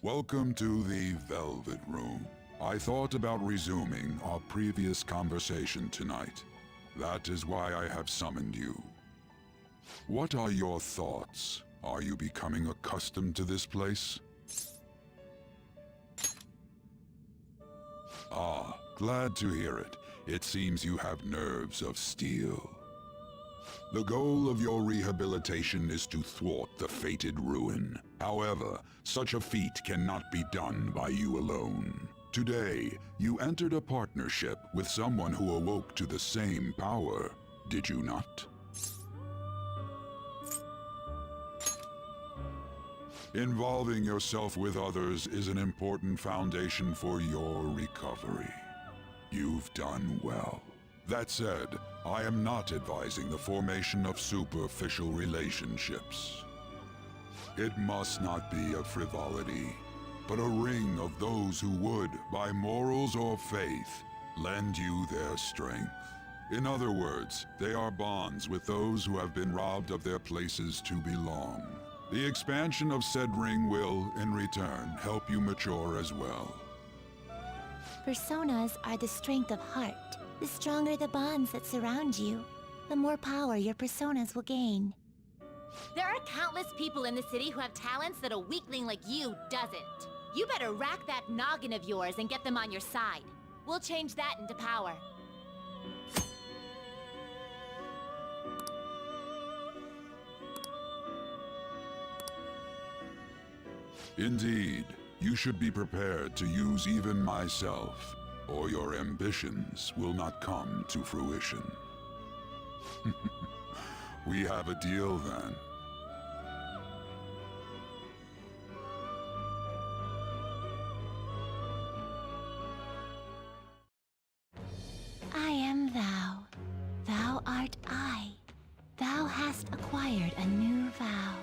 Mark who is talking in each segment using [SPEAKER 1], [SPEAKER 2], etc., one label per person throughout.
[SPEAKER 1] Welcome to the Velvet Room. I thought about resuming our previous conversation tonight. That is why I have summoned you. What are your thoughts? Are you becoming accustomed to this place? Ah, glad to hear it. It seems you have nerves of steel. The goal of your rehabilitation is to thwart the fated ruin. However, such a feat cannot be done by you alone. Today, you entered a partnership with someone who awoke to the same power, did you not? Involving yourself with others is an important foundation for your recovery. You've done well. That said, I am not advising the formation of superficial relationships. It must not be a frivolity, but a ring of those who would, by morals or faith, lend you their strength. In other words, they are bonds with those who have been robbed of their places to belong. The expansion of said ring will, in return, help you mature as well.
[SPEAKER 2] Personas are the strength of heart. The stronger the bonds that surround you, the more power your personas will gain.
[SPEAKER 3] There are countless people in the city who have talents that a weakling like you doesn't. You better rack that noggin of yours and get them on your side. We'll change that into power.
[SPEAKER 1] Indeed, you should be prepared to use even myself, or your ambitions will not come to fruition. We have a deal then.
[SPEAKER 2] I am thou. Thou art I. Thou hast acquired a new vow.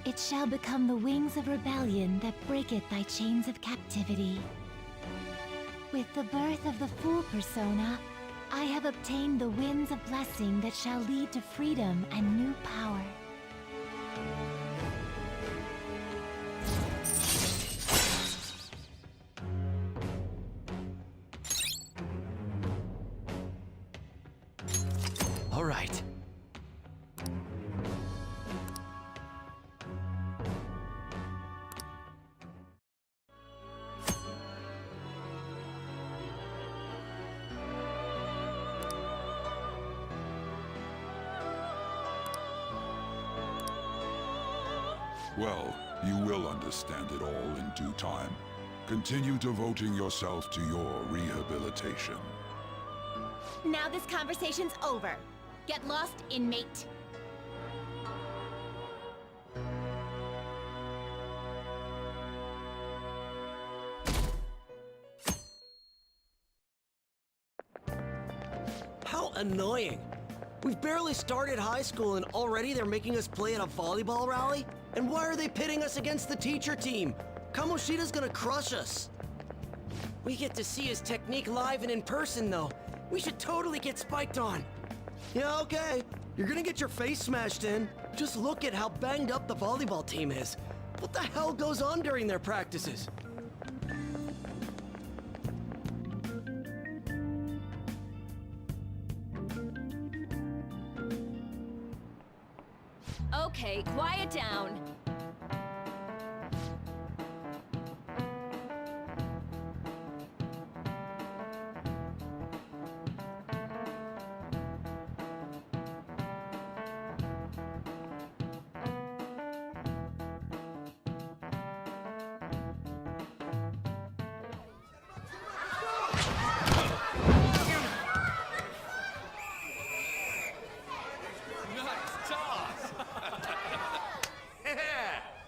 [SPEAKER 2] It shall become the wings of rebellion that breaketh thy chains of captivity. With the birth of the Fool persona, I have obtained the winds of blessing that shall lead to freedom and new power.
[SPEAKER 4] All right.
[SPEAKER 1] Well, you will understand it all in due time. Continue devoting yourself to your rehabilitation.
[SPEAKER 3] Now this conversation's over. Get lost, inmate.
[SPEAKER 4] How annoying. We've barely started high school and already they're making us play at a volleyball rally? And why are they pitting us against the teacher team? Komoshida's gonna crush us. We get to see his technique live and in person though. We should totally get spiked on. Yeah, okay. You're gonna get your face smashed in. Just look at how banged up the volleyball team is. What the hell goes on during their practices?
[SPEAKER 3] Okay, quiet down.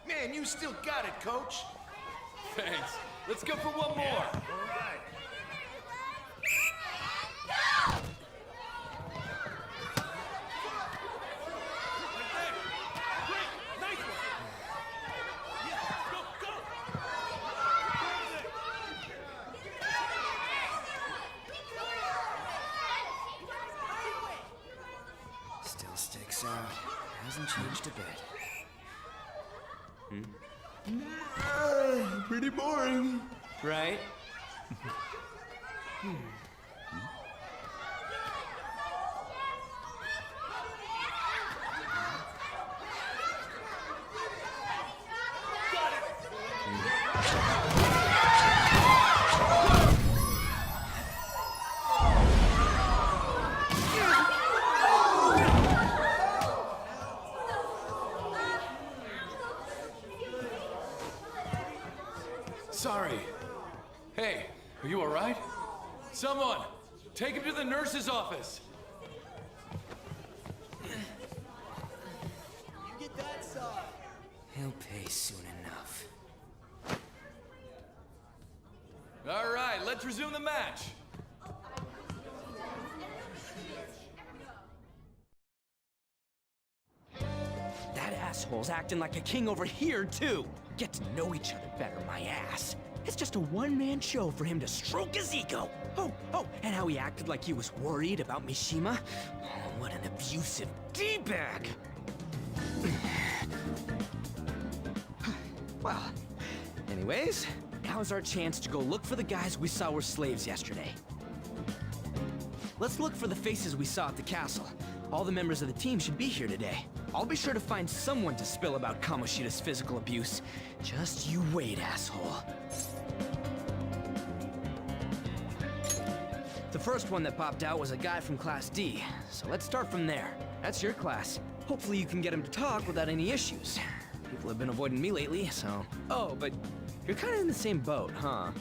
[SPEAKER 5] Man, you still got it, Coach.
[SPEAKER 6] Thanks. Let's go for one more.
[SPEAKER 5] All right.
[SPEAKER 7] Still sticks out. Hasn't changed a bit.
[SPEAKER 5] Pretty boring.
[SPEAKER 6] Right? Sorry. Hey, are you alright? Someone, take him to the nurse's office.
[SPEAKER 4] He'll pay soon enough.
[SPEAKER 6] Alright, let's resume the match.
[SPEAKER 7] That asshole's acting like a king over here, too. Get to know each other better, my ass. It's just a one-man show for him to stroke his ego. Oh, and how he acted like he was worried about Mishima. Oh, what an abusive D-bag. Well, anyways, now's our chance to go look for the guys we saw were slaves yesterday. Let's look for the faces we saw at the castle. All the members of the team should be here today. I'll be sure to find someone to spill about Kamoshida's physical abuse. Just you wait, asshole. The first one that popped out was a guy from Class D, so let's start from there. That's your class. Hopefully you can get him to talk without any issues. People have been avoiding me lately, so... Oh, but you're kind of in the same boat, huh?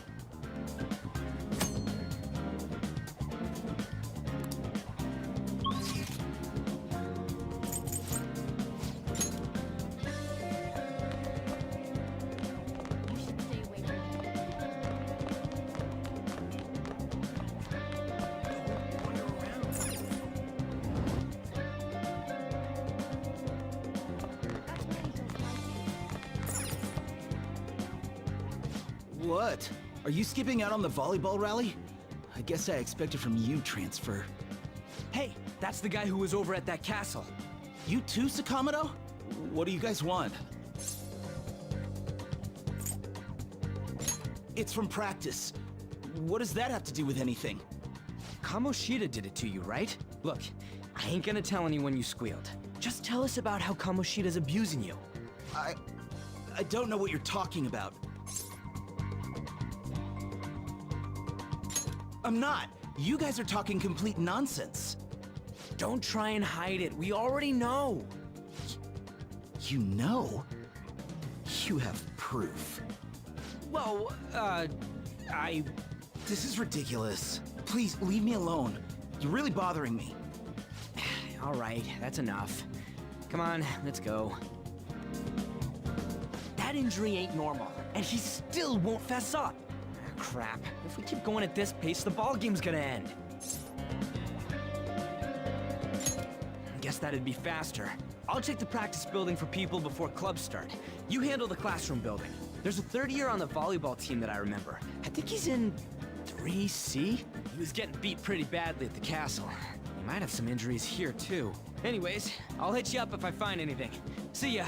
[SPEAKER 8] What? Are you skipping out on the volleyball rally? I guess I expected from you, Transfer.
[SPEAKER 7] Hey, that's the guy who was over at that castle.
[SPEAKER 8] You too, Sakamoto? What do you guys want? It's from practice. What does that have to do with anything?
[SPEAKER 7] Komoshida did it to you, right? Look, I ain't gonna tell anyone you squealed. Just tell us about how Kamoshida's abusing you.
[SPEAKER 8] I don't know what you're talking about. I'm not. You guys are talking complete nonsense.
[SPEAKER 7] Don't try and hide it. We already know.
[SPEAKER 8] You know? You have proof.
[SPEAKER 7] Well,
[SPEAKER 8] This is ridiculous. Please, leave me alone. You're really bothering me.
[SPEAKER 7] All right, that's enough. Come on, let's go. That injury ain't normal, and he still won't fess up. Crap. If we keep going at this pace, the ball game's gonna end. Guess that'd be faster. I'll check the practice building for people before clubs start. You handle the classroom building. There's a third year on the volleyball team that I remember. I think he's in 3C? He was getting beat pretty badly at the castle. He might have some injuries here, too. Anyways, I'll hit you up if I find anything. See ya.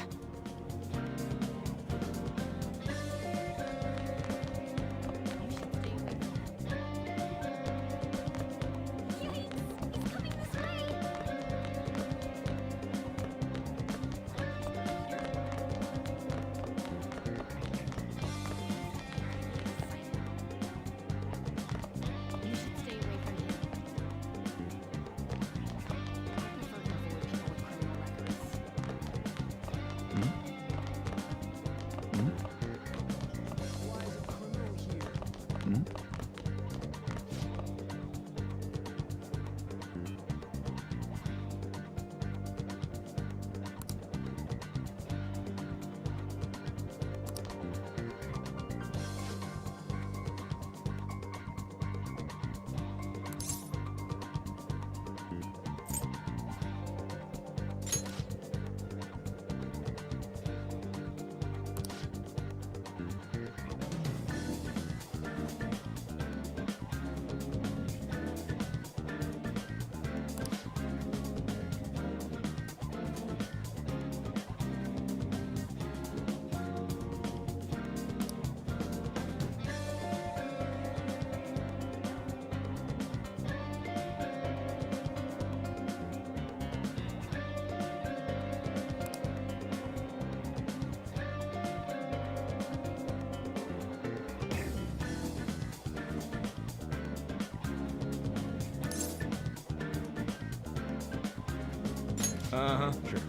[SPEAKER 7] Uh-huh, sure.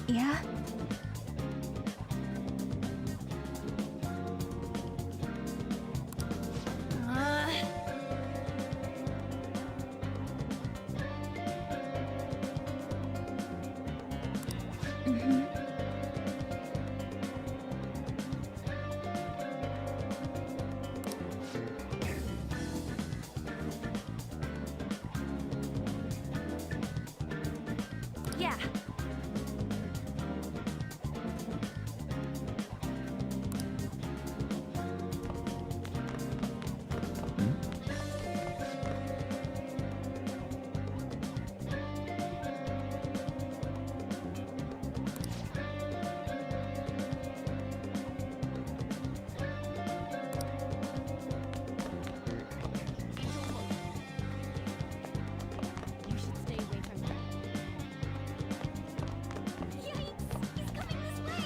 [SPEAKER 2] Yeah? Yeah.
[SPEAKER 3] You should stay away from him. Yikes! He's coming this way!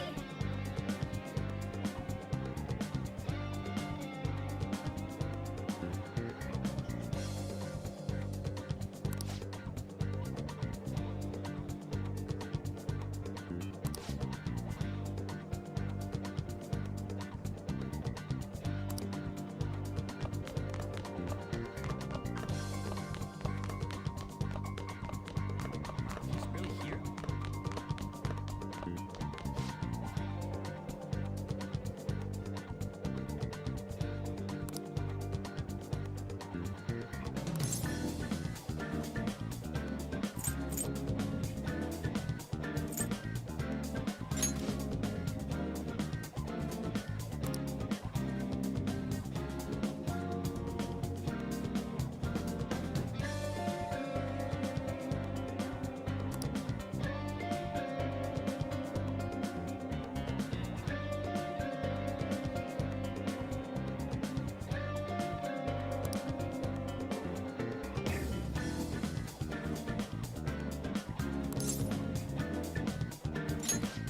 [SPEAKER 7] He's really here?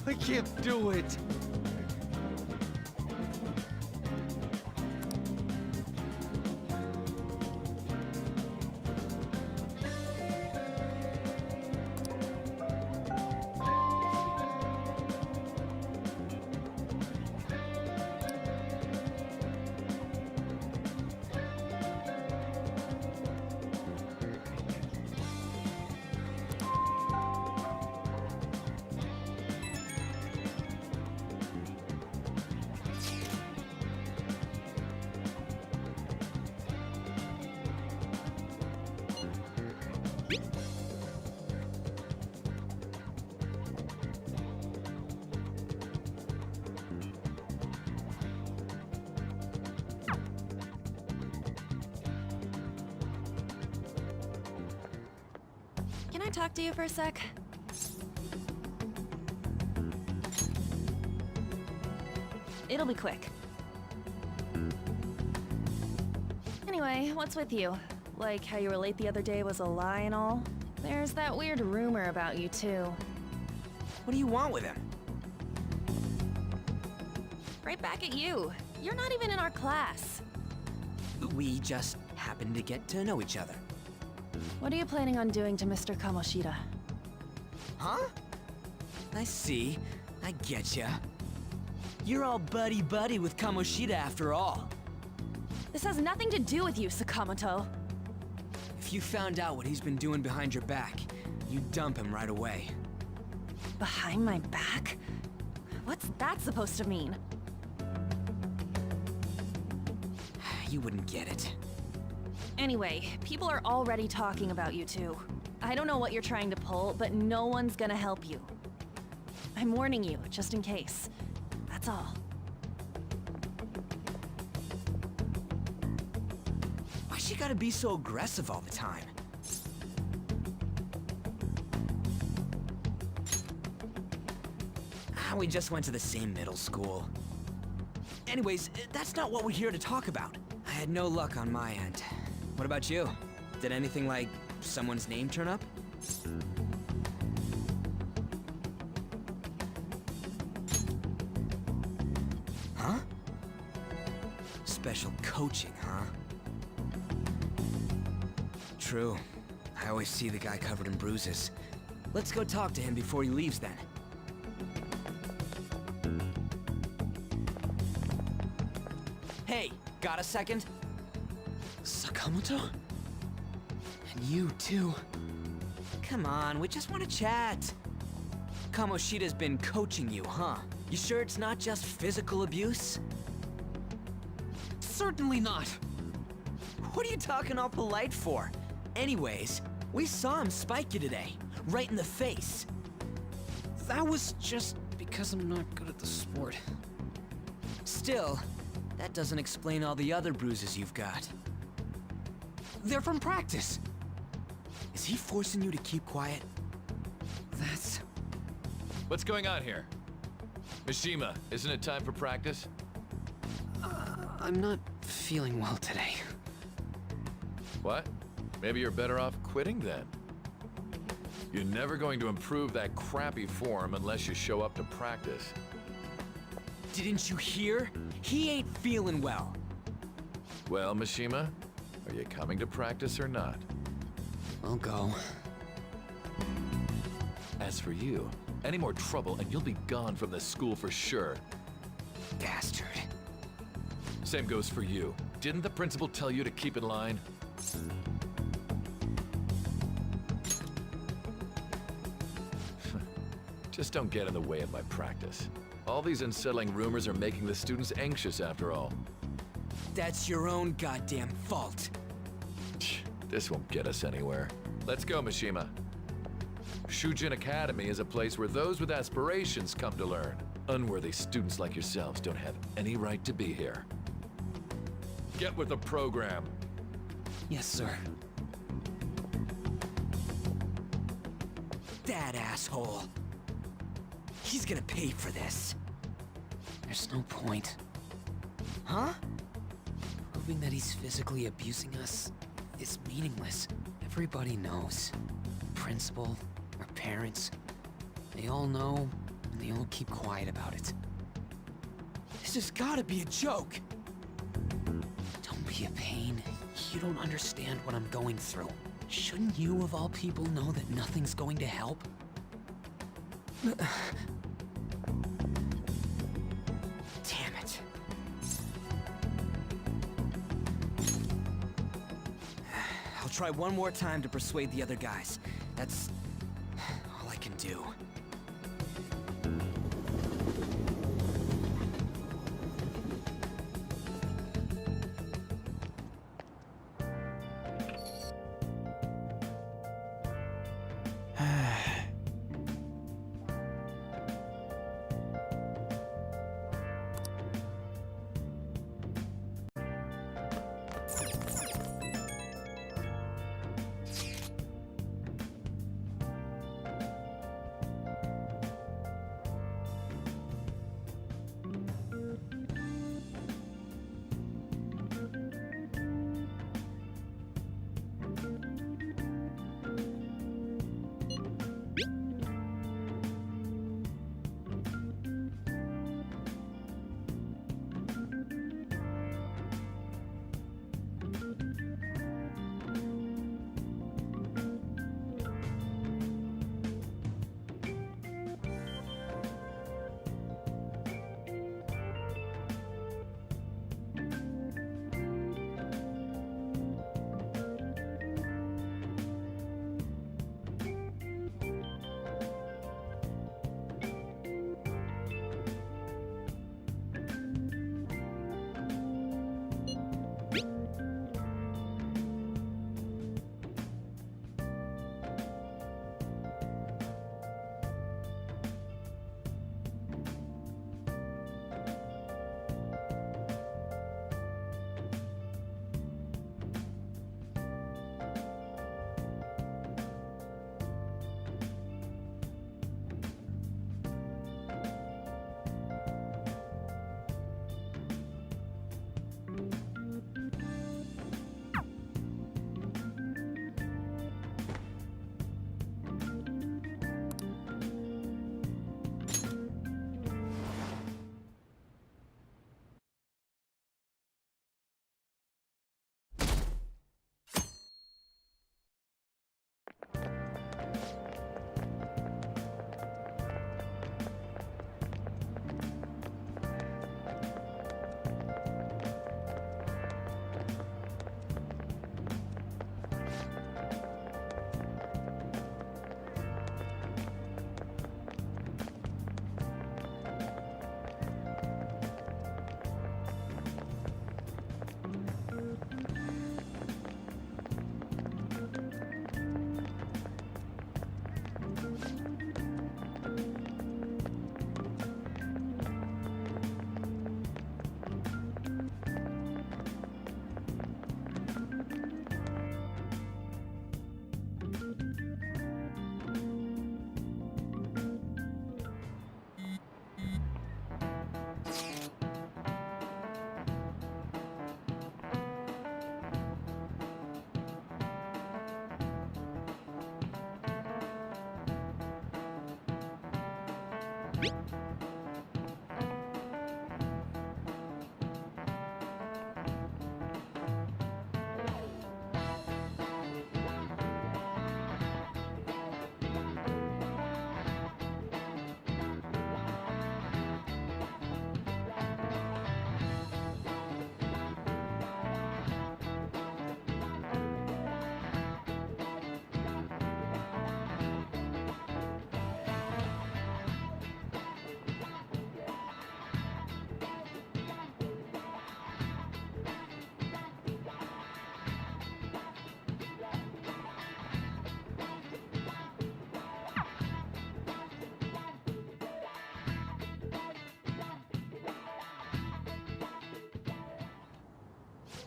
[SPEAKER 8] I can't do it.
[SPEAKER 2] Can I talk to you for a sec? It'll be quick. Anyway, what's with you? Like how you were late the other day was a lie and all? There's that weird rumor about you too.
[SPEAKER 7] What do you want with him?
[SPEAKER 2] Right back at you. You're not even in our class.
[SPEAKER 7] We just happened to get to know each other.
[SPEAKER 2] What are you planning on doing to Mr. Komoshida?
[SPEAKER 7] huh? I see. I getcha. You're all buddy-buddy with Komoshida after all.
[SPEAKER 9] This has nothing to do with you, Sakamoto.
[SPEAKER 7] If you found out what he's been doing behind your back, you'd dump him right away.
[SPEAKER 9] Behind my back? What's that supposed to mean?
[SPEAKER 7] You wouldn't get it.
[SPEAKER 9] Anyway, people are already talking about you two. I don't know what you're trying to pull, but no one's gonna help you. I'm warning you, just in case. That's all.
[SPEAKER 7] Why she gotta be so aggressive all the time? We just went to the same middle school. Anyways, that's not what we're here to talk about. I had no luck on my end. What about you? Did anything like someone's name turn up? Huh? Special coaching, huh? True. I always see the guy covered in bruises. Let's go talk to him before he leaves then. Hey, got a second? Sakamoto? And you too. Come on, we just want to chat. Kamoshida's been coaching you, huh? You sure it's not just physical abuse? Certainly not. What are you talking all polite for? Anyways, we saw him spike you today, right in the face.
[SPEAKER 10] That was just because I'm not good at the sport.
[SPEAKER 7] Still, that doesn't explain all the other bruises you've got. They're from practice. Is he forcing you to keep quiet?
[SPEAKER 10] That's...
[SPEAKER 6] What's going on here? Mishima, isn't it time for practice?
[SPEAKER 10] I'm not feeling well today.
[SPEAKER 6] What? Maybe you're better off quitting then. You're never going to improve that crappy form unless you show up to practice.
[SPEAKER 7] Didn't you hear? He ain't feeling well.
[SPEAKER 6] Well, Mishima, are you coming to practice or not?
[SPEAKER 10] I'll go.
[SPEAKER 6] As for you, any more trouble and you'll be gone from this school for sure.
[SPEAKER 7] Bastard.
[SPEAKER 6] Same goes for you. Didn't the principal tell you to keep in line? Just don't get in the way of my practice. All these unsettling rumors are making the students anxious after all.
[SPEAKER 7] That's your own goddamn fault.
[SPEAKER 6] This won't get us anywhere. Let's go, Mishima. Shujin Academy is a place where those with aspirations come to learn. Unworthy students like yourselves don't have any right to be here. Get with the program.
[SPEAKER 10] Yes, sir.
[SPEAKER 7] That asshole. He's gonna pay for this.
[SPEAKER 10] There's no point.
[SPEAKER 7] Huh?
[SPEAKER 10] Proving that he's physically abusing us is meaningless. Everybody knows. Principal, our parents, they all know, and they all keep quiet about it.
[SPEAKER 7] This has gotta be a joke.
[SPEAKER 10] Don't be a pain. You don't understand what I'm going through. Shouldn't you, of all people, know that nothing's going to help?
[SPEAKER 7] Damn it. I'll try one more time to persuade the other guys. That's all I can do.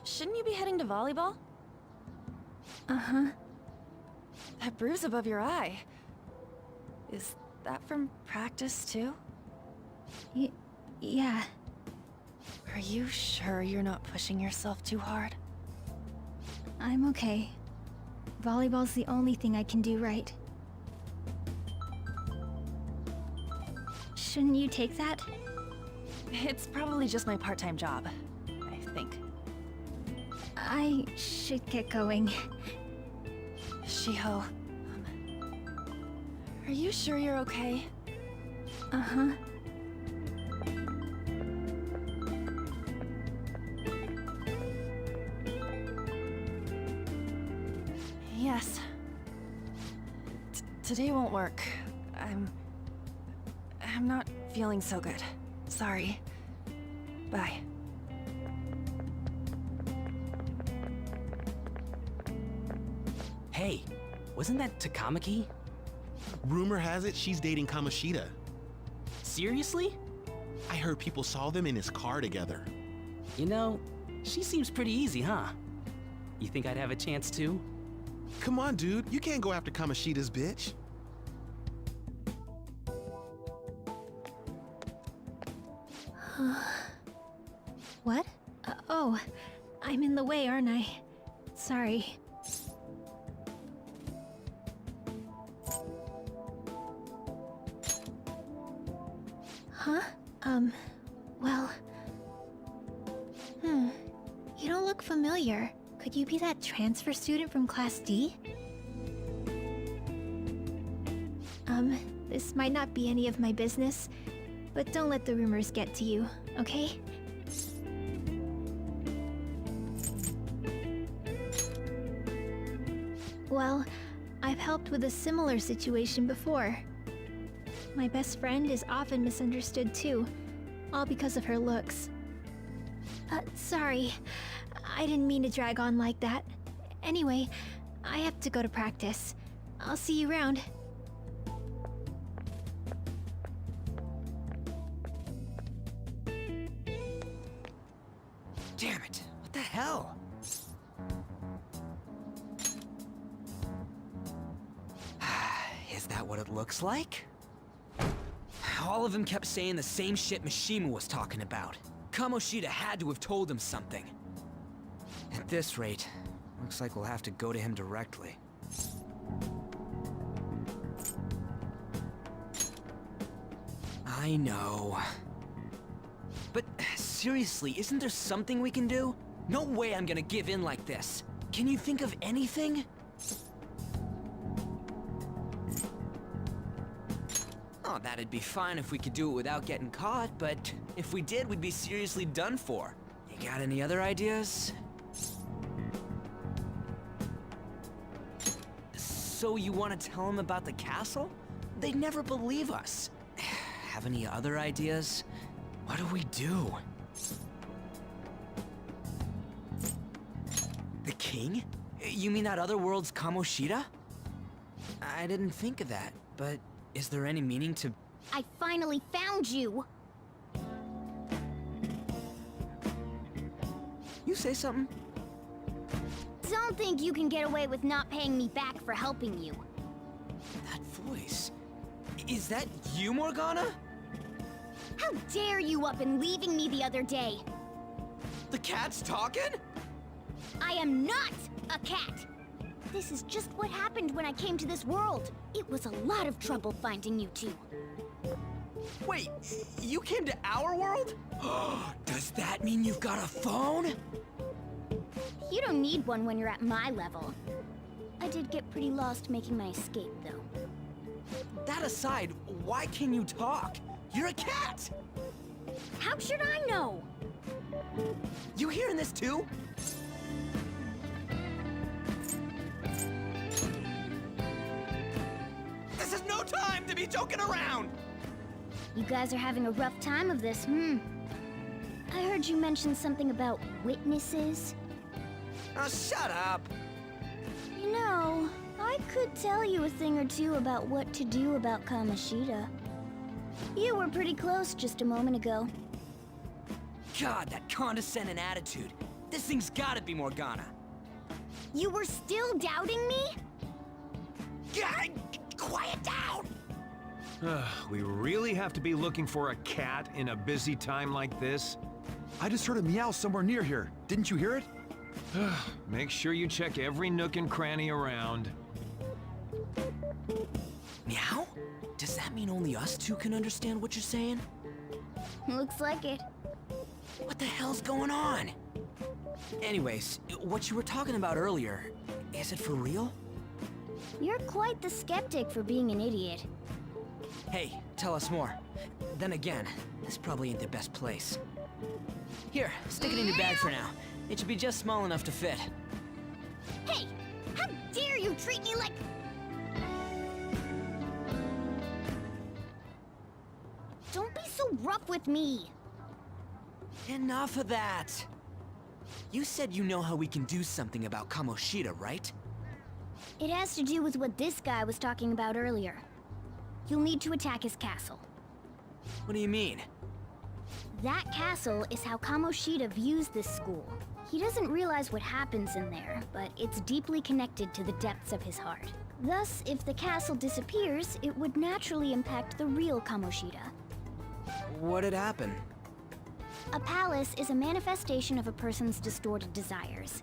[SPEAKER 9] Shouldn't you be heading to volleyball?
[SPEAKER 2] Uh-huh.
[SPEAKER 9] That bruise above your eye. Is that from practice, too?
[SPEAKER 2] Yeah.
[SPEAKER 9] Are you sure you're not pushing yourself too hard?
[SPEAKER 2] I'm okay. Volleyball's the only thing I can do right. Shouldn't you take that?
[SPEAKER 9] It's probably just my part-time job, I think.
[SPEAKER 2] I should get going.
[SPEAKER 9] Shiho, are you sure you're okay?
[SPEAKER 2] Uh-huh.
[SPEAKER 9] Yes. Today won't work. I'm not feeling so good. Sorry. Bye.
[SPEAKER 11] Hey, wasn't that Takamaki?
[SPEAKER 12] Rumor has it she's dating Komoshida.
[SPEAKER 11] Seriously?
[SPEAKER 12] I heard people saw them in his car together.
[SPEAKER 11] You know, she seems pretty easy, huh? You think I'd have a chance too?
[SPEAKER 12] Come on, dude. You can't go after Kamoshida's bitch.
[SPEAKER 2] What? Oh, I'm in the way, aren't I? Sorry. Huh? Well... You don't look familiar. Could you be that transfer student from Class D? This might not be any of my business, but don't let the rumors get to you, okay? Well, I've helped with a similar situation before. My best friend is often misunderstood too, all because of her looks. Sorry. I didn't mean to drag on like that. Anyway, I have to go to practice. I'll see you around.
[SPEAKER 7] Damn it! What the hell? Is that what it looks like? All of them kept saying the same shit Mishima was talking about. Komoshida had to have told him something. At this rate, looks like we'll have to go to him directly. I know. But seriously, isn't there something we can do? No way I'm gonna give in like this. Can you think of anything? Oh, that'd be fine if we could do it without getting caught, but if we did, we'd be seriously done for. You got any other ideas? So you want to tell them about the castle? They'd never believe us. Have any other ideas? What do we do? The king? You mean that other world's Komoshida? I didn't think of that, but is there any meaning to...
[SPEAKER 13] I finally found you!
[SPEAKER 7] You say something?
[SPEAKER 13] Don't think you can get away with not paying me back for helping you.
[SPEAKER 7] That voice... Is that you, Morgana?
[SPEAKER 13] How dare you up and leaving me the other day?
[SPEAKER 7] The cat's talking?
[SPEAKER 13] I am not a cat! This is just what happened when I came to this world. It was a lot of trouble finding you two.
[SPEAKER 7] Wait, you came to our world? Does that mean you've got a phone?
[SPEAKER 13] You don't need one when you're at my level. I did get pretty lost making my escape, though.
[SPEAKER 7] That aside, why can you talk? You're a cat!
[SPEAKER 13] How should I know?
[SPEAKER 7] You hearing this too? This is no time to be joking around!
[SPEAKER 13] You guys are having a rough time of this, I heard you mention something about witnesses.
[SPEAKER 7] Oh, shut up!
[SPEAKER 13] You know, I could tell you a thing or two about what to do about Komoshida. You were pretty close just a moment ago.
[SPEAKER 7] God, that condescending attitude. This thing's gotta be Morgana.
[SPEAKER 13] You were still doubting me?
[SPEAKER 7] God, quiet down!
[SPEAKER 14] We really have to be looking for a cat in a busy time like this?
[SPEAKER 12] I just heard a meow somewhere near here. Didn't you hear it?
[SPEAKER 14] Make sure you check every nook and cranny around.
[SPEAKER 7] Meow? Does that mean only us two can understand what you're saying?
[SPEAKER 13] Looks like it.
[SPEAKER 7] What the hell's going on? Anyways, what you were talking about earlier, is it for real?
[SPEAKER 13] You're quite the skeptic for being an idiot.
[SPEAKER 7] Hey, tell us more. Then again, this probably ain't the best place. Here, stick it in your bag for now. It should be just small enough to fit.
[SPEAKER 13] Hey! How dare you treat me like... Don't be so rough with me!
[SPEAKER 7] Enough of that! You said you know how we can do something about Komoshida, right?
[SPEAKER 13] It has to do with what this guy was talking about earlier. You'll need to attack his castle.
[SPEAKER 7] What do you mean?
[SPEAKER 13] That castle is how Komoshida views this school. He doesn't realize what happens in there, but it's deeply connected to the depths of his heart. Thus, if the castle disappears, it would naturally impact the real Komoshida.
[SPEAKER 7] What'd happen?
[SPEAKER 13] A palace is a manifestation of a person's distorted desires.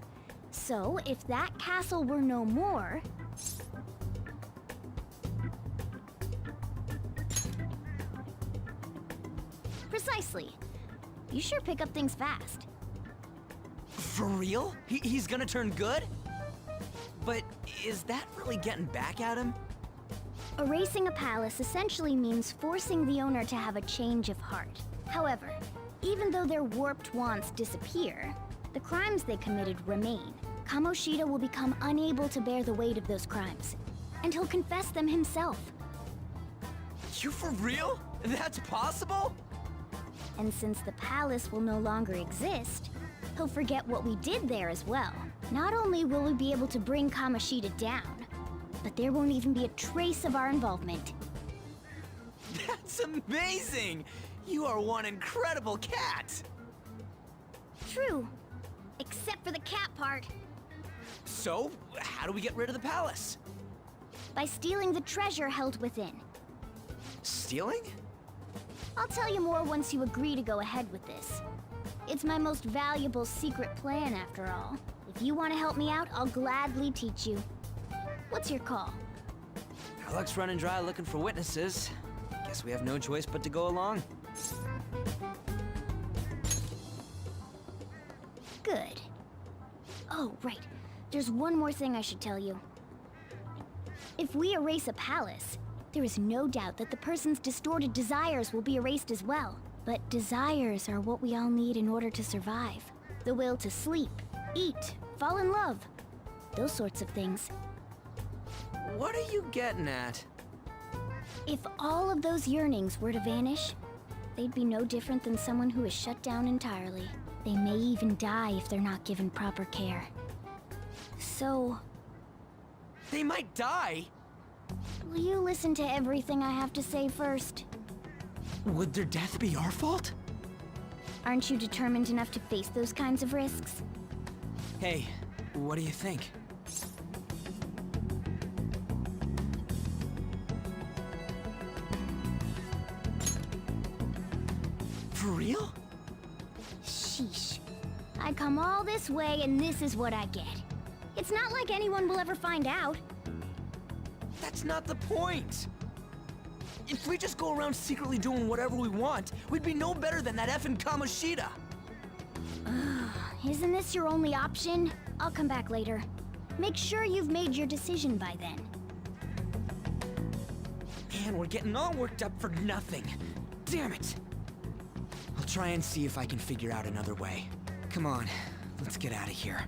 [SPEAKER 13] So, if that castle were no more... Precisely. You sure pick up things fast.
[SPEAKER 7] For real? He's gonna turn good? But is that really getting back at him?
[SPEAKER 13] Erasing a palace essentially means forcing the owner to have a change of heart. However, even though their warped wants disappear, the crimes they committed remain. Komoshida will become unable to bear the weight of those crimes, and he'll confess them himself.
[SPEAKER 7] You for real? That's possible?
[SPEAKER 13] And since the palace will no longer exist, he'll forget what we did there as well. Not only will we be able to bring Komoshida down, but there won't even be a trace of our involvement.
[SPEAKER 7] That's amazing! You are one incredible cat!
[SPEAKER 13] True. Except for the cat part.
[SPEAKER 7] So, how do we get rid of the palace?
[SPEAKER 13] By stealing the treasure held within.
[SPEAKER 7] Stealing?
[SPEAKER 13] I'll tell you more once you agree to go ahead with this. It's my most valuable secret plan, after all. If you want to help me out, I'll gladly teach you. What's your call?
[SPEAKER 7] Our luck's running dry looking for witnesses. Guess we have no choice but to go along.
[SPEAKER 13] Good. Oh, right. There's one more thing I should tell you. If we erase a palace, there is no doubt that the person's distorted desires will be erased as well. But desires are what we all need in order to survive. The will to sleep, eat, fall in love. Those sorts of things.
[SPEAKER 7] What are you getting at?
[SPEAKER 13] If all of those yearnings were to vanish, they'd be no different than someone who is shut down entirely. They may even die if they're not given proper care. So...
[SPEAKER 7] They might die?
[SPEAKER 13] Will you listen to everything I have to say first?
[SPEAKER 7] Would their death be our fault?
[SPEAKER 13] Aren't you determined enough to face those kinds of risks?
[SPEAKER 7] Hey, what do you think? For real?
[SPEAKER 13] Sheesh. I come all this way and this is what I get. It's not like anyone will ever find out.
[SPEAKER 7] That's not the point! If we just go around secretly doing whatever we want, we'd be no better than that effing Komoshida.
[SPEAKER 13] Isn't this your only option? I'll come back later. Make sure you've made your decision by then.
[SPEAKER 7] Man, we're getting all worked up for nothing. Damn it! I'll try and see if I can figure out another way. Come on, let's get out of here.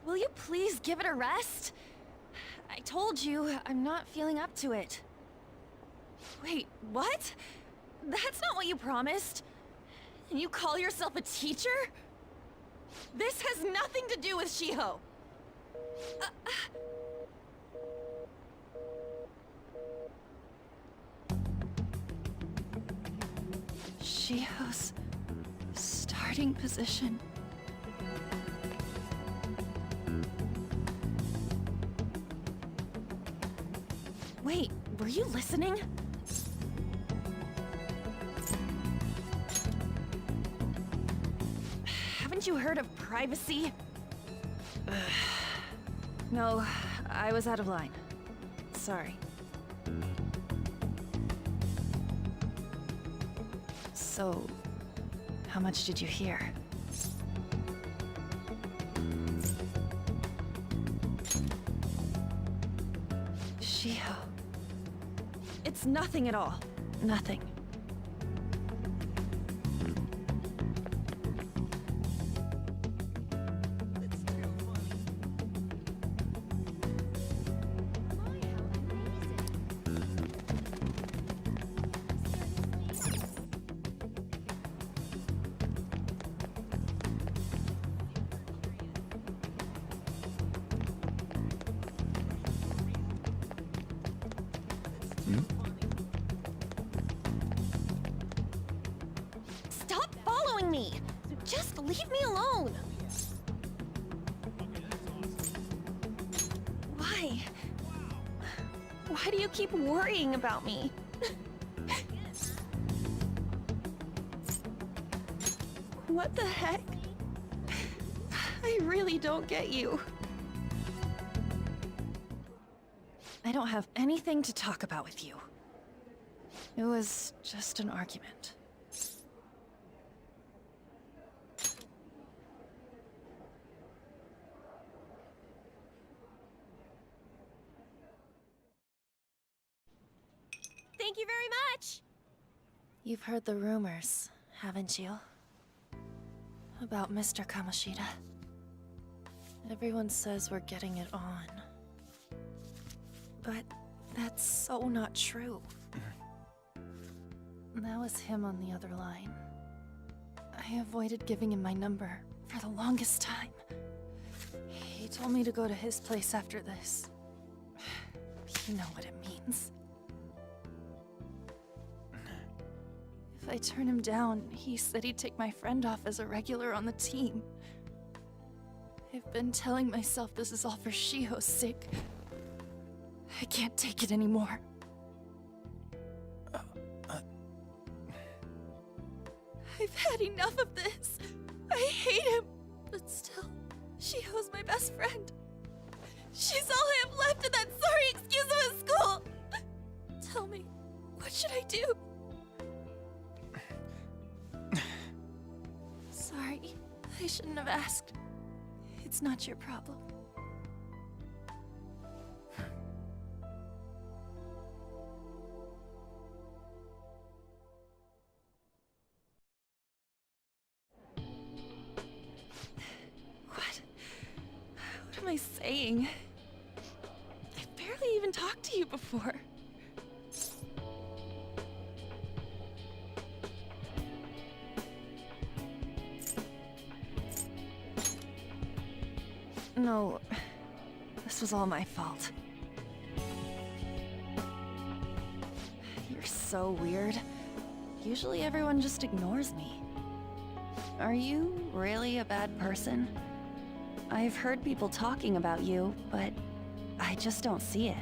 [SPEAKER 9] Will you please give it a rest? I told you, I'm not feeling up to it. Wait, what? That's not what you promised. And you call yourself a teacher? This has nothing to do with Shiho. Shiho's starting position. Wait, were you listening? Haven't you heard of privacy? No, I was out of line. Sorry. So, how much did you hear? Shiho. It's nothing at all. Nothing. Stop following me! Just leave me alone! Why? Why do you keep worrying about me? What the heck? I really don't get you. I don't have anything to talk about with you. It was just an argument. Thank you very much! You've heard the rumors, haven't you? About Mr. Komoshida. Everyone says we're getting it on. But that's so not true. That was him on the other line. I avoided giving him my number for the longest time. He told me to go to his place after this. You know what it means. If I turn him down, he said he'd take my friend off as a regular on the team. I've been telling myself this is all for Shiho's sake. I can't take it anymore. I've had enough of this. I hate him. But still, Shiho's my best friend. She's all I have left in that sorry excuse of a school. Tell me, what should I do? Sorry, I shouldn't have asked. It's not your problem. What am I saying? I've barely even talked to you before. No, this was all my fault. You're so weird. Usually everyone just ignores me. Are you really a bad person? I've heard people talking about you, but I just don't see it.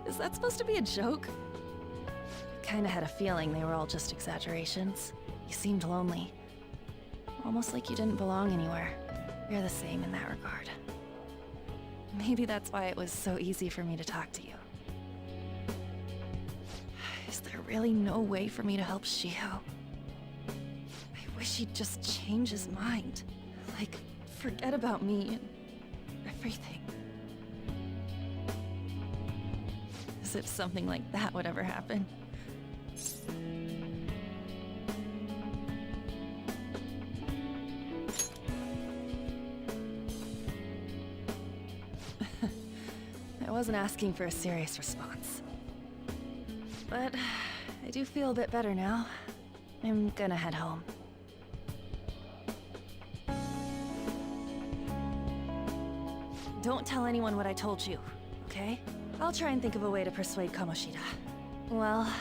[SPEAKER 9] Is that supposed to be a joke? Kinda had a feeling they were all just exaggerations. You seemed lonely. Almost like you didn't belong anywhere. You're the same in that regard. Maybe that's why it was so easy for me to talk to you. Is there really no way for me to help Shiho? I wish he'd just change his mind. Like, forget about me and everything. As if something like that would ever happen. I wasn't asking for a serious response. But I do feel a bit better now. I'm gonna head home. Don't tell anyone what I told you, okay? I'll try and think of a way to persuade Komoshida. Well,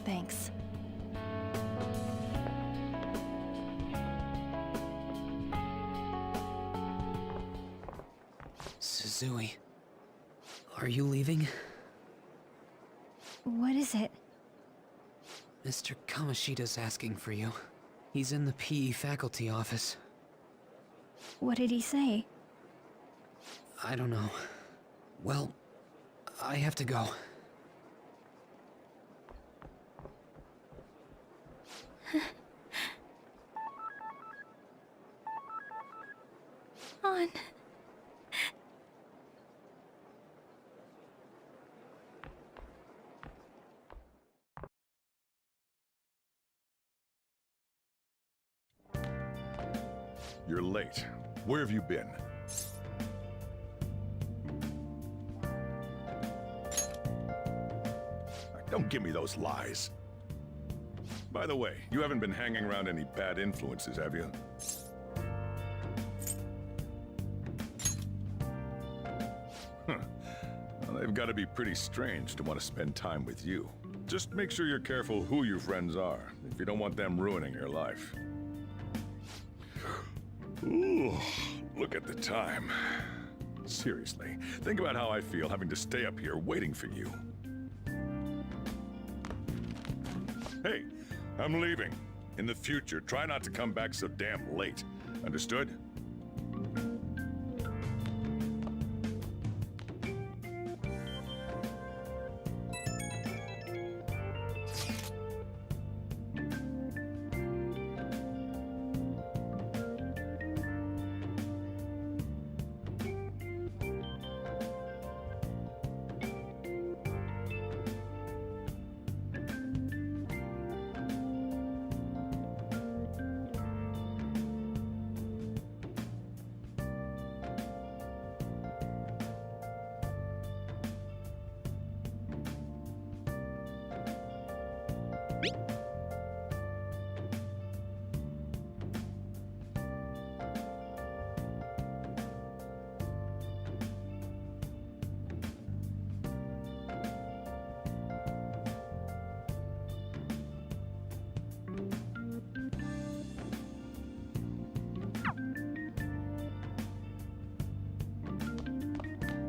[SPEAKER 9] thanks.
[SPEAKER 10] Suzui, are you leaving?
[SPEAKER 13] What is it?
[SPEAKER 10] Mr. Kamoshida's asking for you. He's in the PE faculty office.
[SPEAKER 9] What did he say?
[SPEAKER 10] I don't know. Well, I have to go.
[SPEAKER 9] On.
[SPEAKER 15] You're late. Where have you been? Don't give me those lies. By the way, you haven't been hanging around any bad influences, have you? Huh. Well, they've got to be pretty strange to want to spend time with you. Just make sure you're careful who your friends are, if you don't want them ruining your life. Ooh, look at the time. Seriously, think about how I feel having to stay up here waiting for you. Hey, I'm leaving. In the future, try not to come back so damn late. Understood?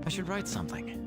[SPEAKER 8] I should write something.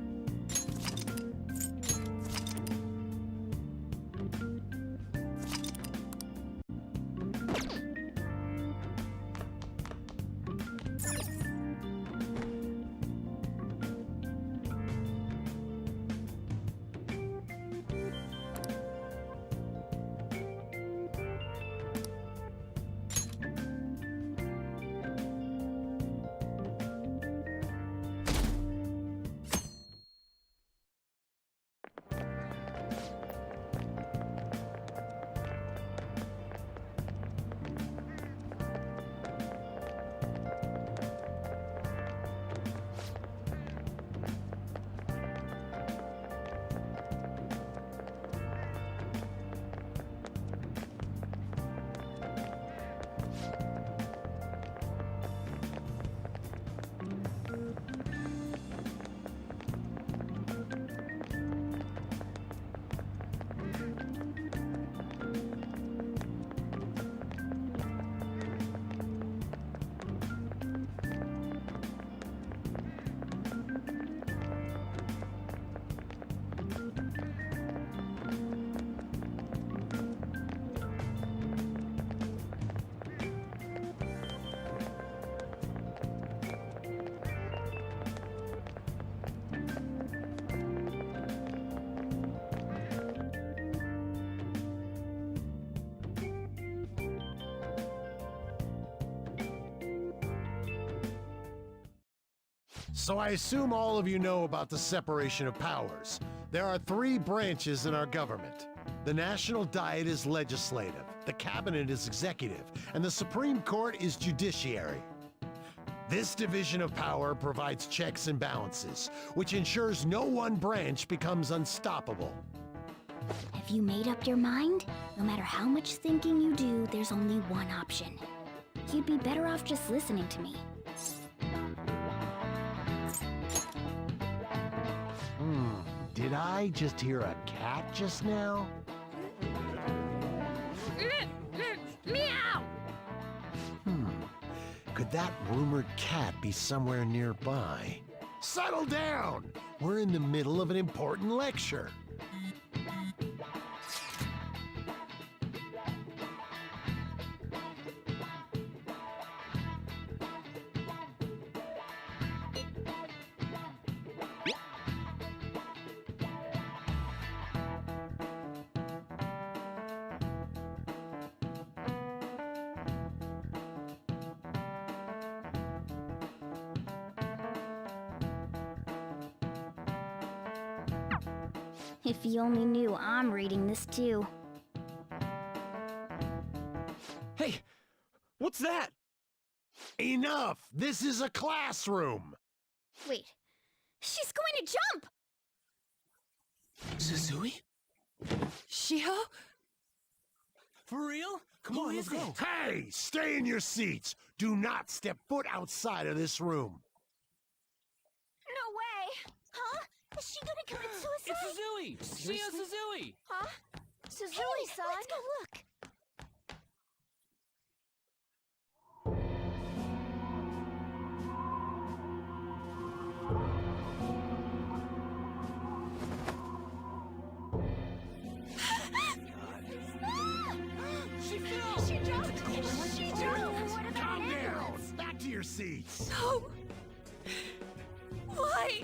[SPEAKER 16] So I assume all of you know about the separation of powers. There are three branches in our government. The National Diet is legislative, the Cabinet is executive, and the Supreme Court is judiciary. This division of power provides checks and balances, which ensures no one branch becomes unstoppable.
[SPEAKER 13] Have you made up your mind? No matter how much thinking you do, there's only one option. You'd be better off just listening to me.
[SPEAKER 16] Did I just hear a cat just now?
[SPEAKER 3] Meow!
[SPEAKER 16] Could that rumored cat be somewhere nearby? Settle down! We're in the middle of an important lecture.
[SPEAKER 13] If you only knew I'm reading this too.
[SPEAKER 14] Hey, what's that?
[SPEAKER 16] Enough! This is a classroom!
[SPEAKER 13] Wait, she's going to jump!
[SPEAKER 7] Suzui? Shiho? For real?
[SPEAKER 16] Come on, let's go. Hey, stay in your seats! Do not step foot outside of this room.
[SPEAKER 13] No way! Huh? Is she gonna commit suicide?
[SPEAKER 11] It's Suzui! Shiho Suzui!
[SPEAKER 13] Huh? Suzui-san? Let's go look.
[SPEAKER 7] She fell!
[SPEAKER 13] She jumped! She jumped!
[SPEAKER 16] Calm down! Back to your seats!
[SPEAKER 9] No! Why?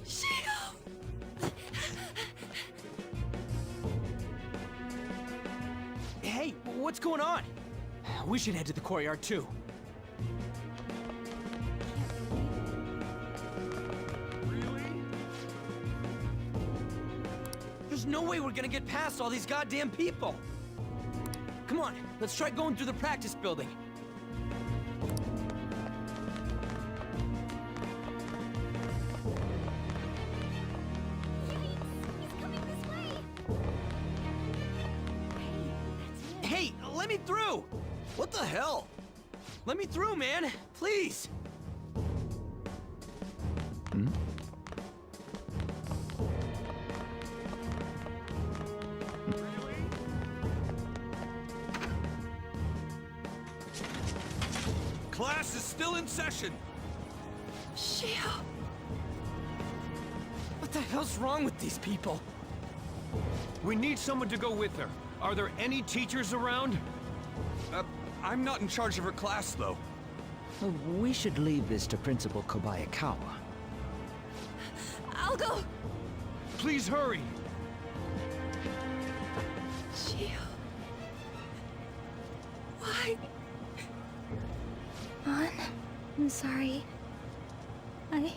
[SPEAKER 9] Shiho!
[SPEAKER 7] Hey, what's going on? We should head to the courtyard too. There's no way we're gonna get past all these goddamn people! Come on, let's try going through the practice building.
[SPEAKER 13] He's coming this way!
[SPEAKER 7] Hey, let me through! What the hell? Let me through, man! Please!
[SPEAKER 14] Class is still in session.
[SPEAKER 9] Shiho!
[SPEAKER 7] What the hell's wrong with these people?
[SPEAKER 14] We need someone to go with her. Are there any teachers around? I'm not in charge of her class, though.
[SPEAKER 17] We should leave this to Principal Kobayakawa.
[SPEAKER 9] I'll go!
[SPEAKER 14] Please hurry.
[SPEAKER 9] Shiho... Why?
[SPEAKER 13] Mon, I'm sorry. I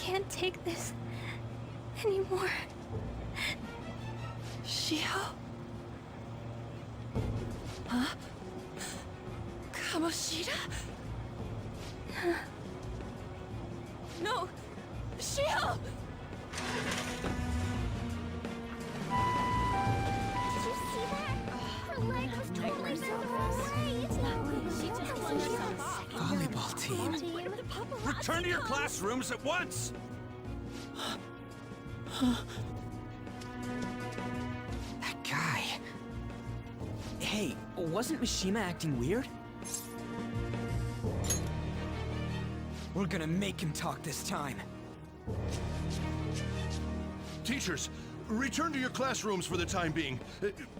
[SPEAKER 13] can't take this anymore.
[SPEAKER 9] Shiho? Huh? Komoshida? No! Shiho!
[SPEAKER 13] Did you see that? Her leg was totally bent the wrong way. It's not good. She just flung herself off.
[SPEAKER 7] Volleyball team.
[SPEAKER 14] Return to your classrooms at once!
[SPEAKER 7] That guy... Hey, wasn't Mishima acting weird? We're gonna make him talk this time.
[SPEAKER 5] Teachers, return to your classrooms for the time being.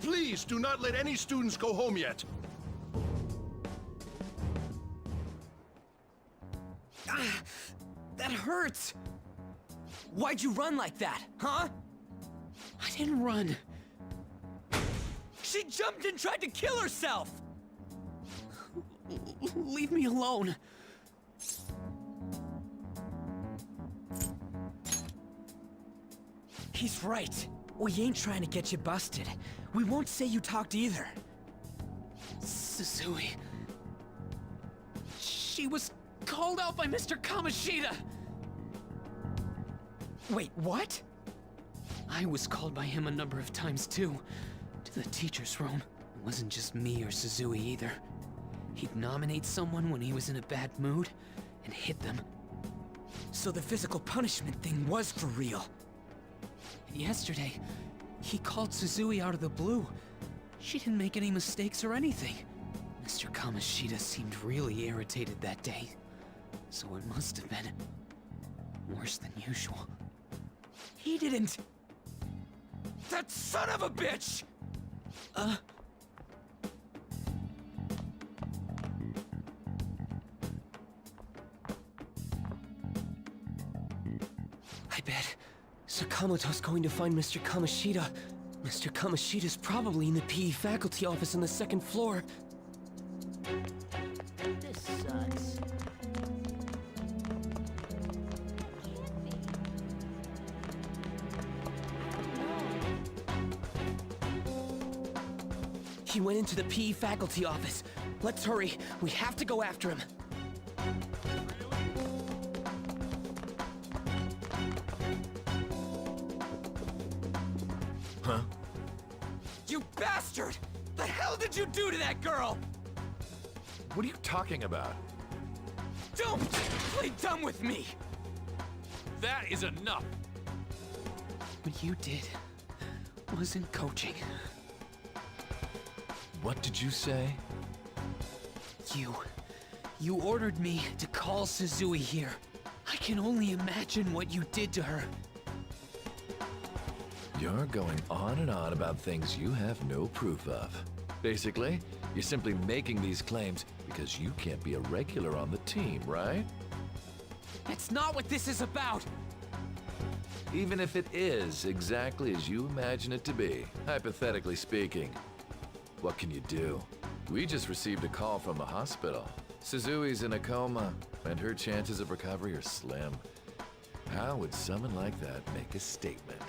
[SPEAKER 5] Please do not let any students go home yet.
[SPEAKER 7] Ah, that hurts! Why'd you run like that, huh?
[SPEAKER 10] I didn't run.
[SPEAKER 7] She jumped and tried to kill herself!
[SPEAKER 10] Leave me alone.
[SPEAKER 7] He's right. We ain't trying to get you busted. We won't say you talked either.
[SPEAKER 10] Suzui... She was called out by Mr. Komoshida!
[SPEAKER 7] Wait, what?
[SPEAKER 10] I was called by him a number of times too. To the teacher's room. It wasn't just me or Suzui either. He'd nominate someone when he was in a bad mood, and hit them.
[SPEAKER 7] So the physical punishment thing was for real.
[SPEAKER 10] Yesterday, he called Suzui out of the blue. She didn't make any mistakes or anything. Mr. Komoshida seemed really irritated that day. So it must have been worse than usual.
[SPEAKER 7] He didn't... That son of a bitch!
[SPEAKER 4] I bet Sakamoto's going to find Mr. Komoshida. Mr. Kamoshida's probably in the PE faculty office on the second floor.
[SPEAKER 11] This sucks.
[SPEAKER 7] He went into the PE faculty office. Let's hurry. We have to go after him.
[SPEAKER 6] Huh?
[SPEAKER 7] You bastard! The hell did you do to that girl?
[SPEAKER 6] What are you talking about?
[SPEAKER 7] Don't play dumb with me!
[SPEAKER 6] That is enough!
[SPEAKER 10] What you did wasn't coaching.
[SPEAKER 6] What did you say?
[SPEAKER 10] You ordered me to call Suzui here. I can only imagine what you did to her.
[SPEAKER 6] You're going on and on about things you have no proof of. Basically, you're simply making these claims because you can't be a regular on the team, right?
[SPEAKER 7] That's not what this is about!
[SPEAKER 6] Even if it is exactly as you imagine it to be, hypothetically speaking, what can you do? We just received a call from the hospital. Suzui's in a coma, and her chances of recovery are slim. How would someone like that make a statement?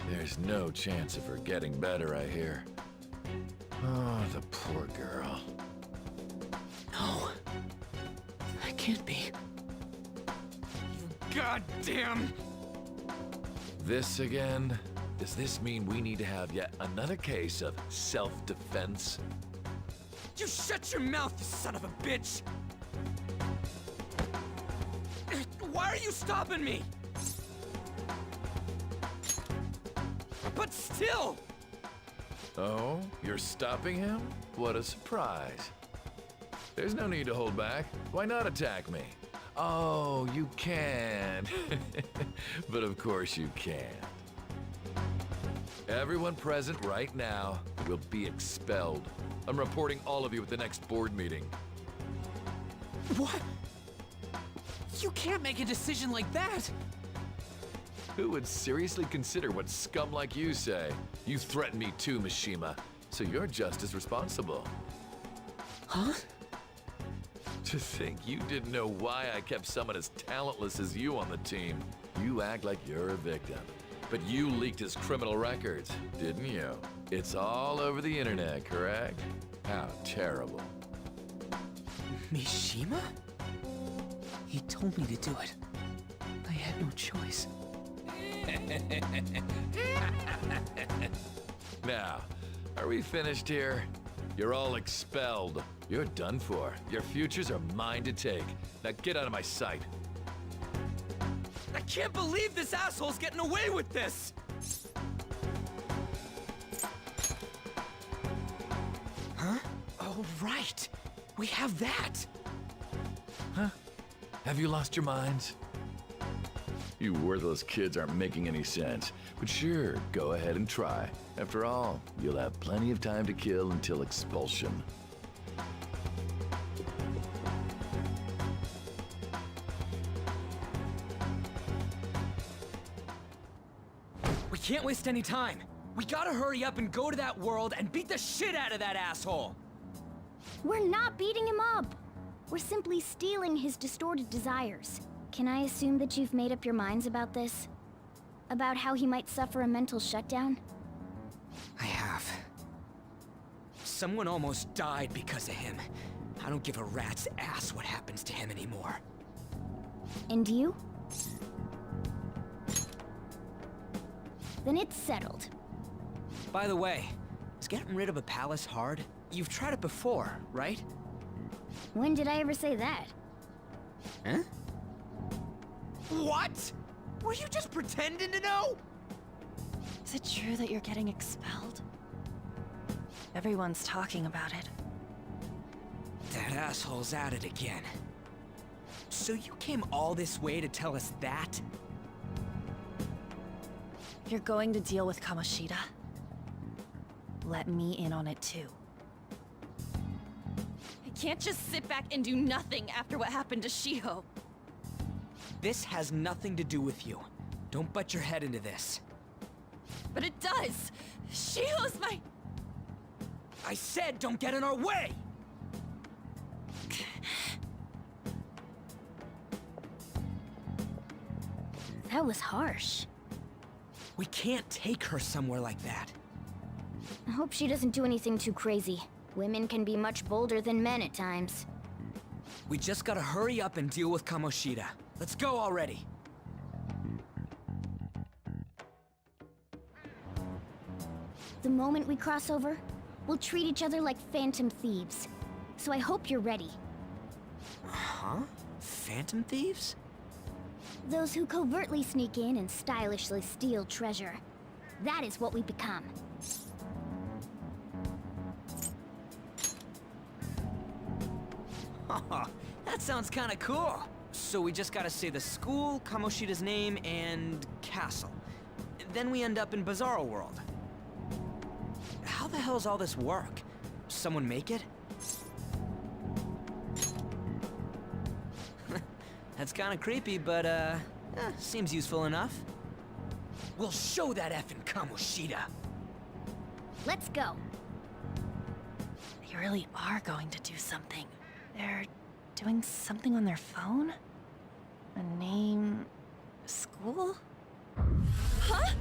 [SPEAKER 6] There's no chance of her getting better, I hear. Oh, the poor girl.
[SPEAKER 10] No. That can't be.
[SPEAKER 7] You goddamn...
[SPEAKER 6] This again? Does this mean we need to have yet another case of self-defense?
[SPEAKER 7] You shut your mouth, you son of a bitch! Why are you stopping me? But still!
[SPEAKER 6] Oh, you're stopping him? What a surprise. There's no need to hold back. Why not attack me? Oh, you can. But of course you can't. Everyone present right now will be expelled. I'm reporting all of you at the next board meeting.
[SPEAKER 7] What? You can't make a decision like that!
[SPEAKER 6] Who would seriously consider what scum like you say? You threatened me too, Mishima, so you're just as responsible.
[SPEAKER 7] Huh?
[SPEAKER 6] To think you didn't know why I kept someone as talentless as you on the team. You act like you're a victim. But you leaked his criminal records, didn't you? It's all over the internet, correct? How terrible.
[SPEAKER 10] Mishima? He told me to do it. I had no choice.
[SPEAKER 6] Now, are we finished here? You're all expelled. You're done for. Your futures are mine to take. Now get out of my sight.
[SPEAKER 7] I can't believe this asshole's getting away with this! Huh? Oh, right. We have that.
[SPEAKER 6] Huh? Have you lost your minds? You worthless kids aren't making any sense. But sure, go ahead and try. After all, you'll have plenty of time to kill until expulsion.
[SPEAKER 7] We can't waste any time. We gotta hurry up and go to that world and beat the shit out of that asshole!
[SPEAKER 13] We're not beating him up! We're simply stealing his distorted desires. Can I assume that you've made up your minds about this? About how he might suffer a mental shutdown?
[SPEAKER 7] I have. Someone almost died because of him. I don't give a rat's ass what happens to him anymore.
[SPEAKER 13] And you? Then it's settled.
[SPEAKER 7] By the way, is getting rid of a palace hard? You've tried it before, right?
[SPEAKER 13] When did I ever say that?
[SPEAKER 7] Huh? What? Were you just pretending to know?
[SPEAKER 9] Is it true that you're getting expelled? Everyone's talking about it.
[SPEAKER 7] That asshole's at it again. So you came all this way to tell us that?
[SPEAKER 9] You're going to deal with Komoshida. Let me in on it too. I can't just sit back and do nothing after what happened to Shiho.
[SPEAKER 7] This has nothing to do with you. Don't butt your head into this.
[SPEAKER 9] But it does! Shiho's my...
[SPEAKER 7] I said don't get in our way!
[SPEAKER 13] That was harsh.
[SPEAKER 7] We can't take her somewhere like that.
[SPEAKER 13] I hope she doesn't do anything too crazy. Women can be much bolder than men at times.
[SPEAKER 7] We just gotta hurry up and deal with Komoshida. Let's go already.
[SPEAKER 13] The moment we cross over, we'll treat each other like phantom thieves. So I hope you're ready.
[SPEAKER 7] Huh? Phantom thieves?
[SPEAKER 13] Those who covertly sneak in and stylishly steal treasure. That is what we become.
[SPEAKER 7] That sounds kinda cool. So we just gotta say the school, Kamoshida's name, and castle. Then we end up in Bizarro World. How the hell's all this work? Someone make it? That's kinda creepy, but seems useful enough. We'll show that effing Komoshida.
[SPEAKER 13] Let's go.
[SPEAKER 9] They really are going to do something. They're doing something on their phone? A name... school? Huh?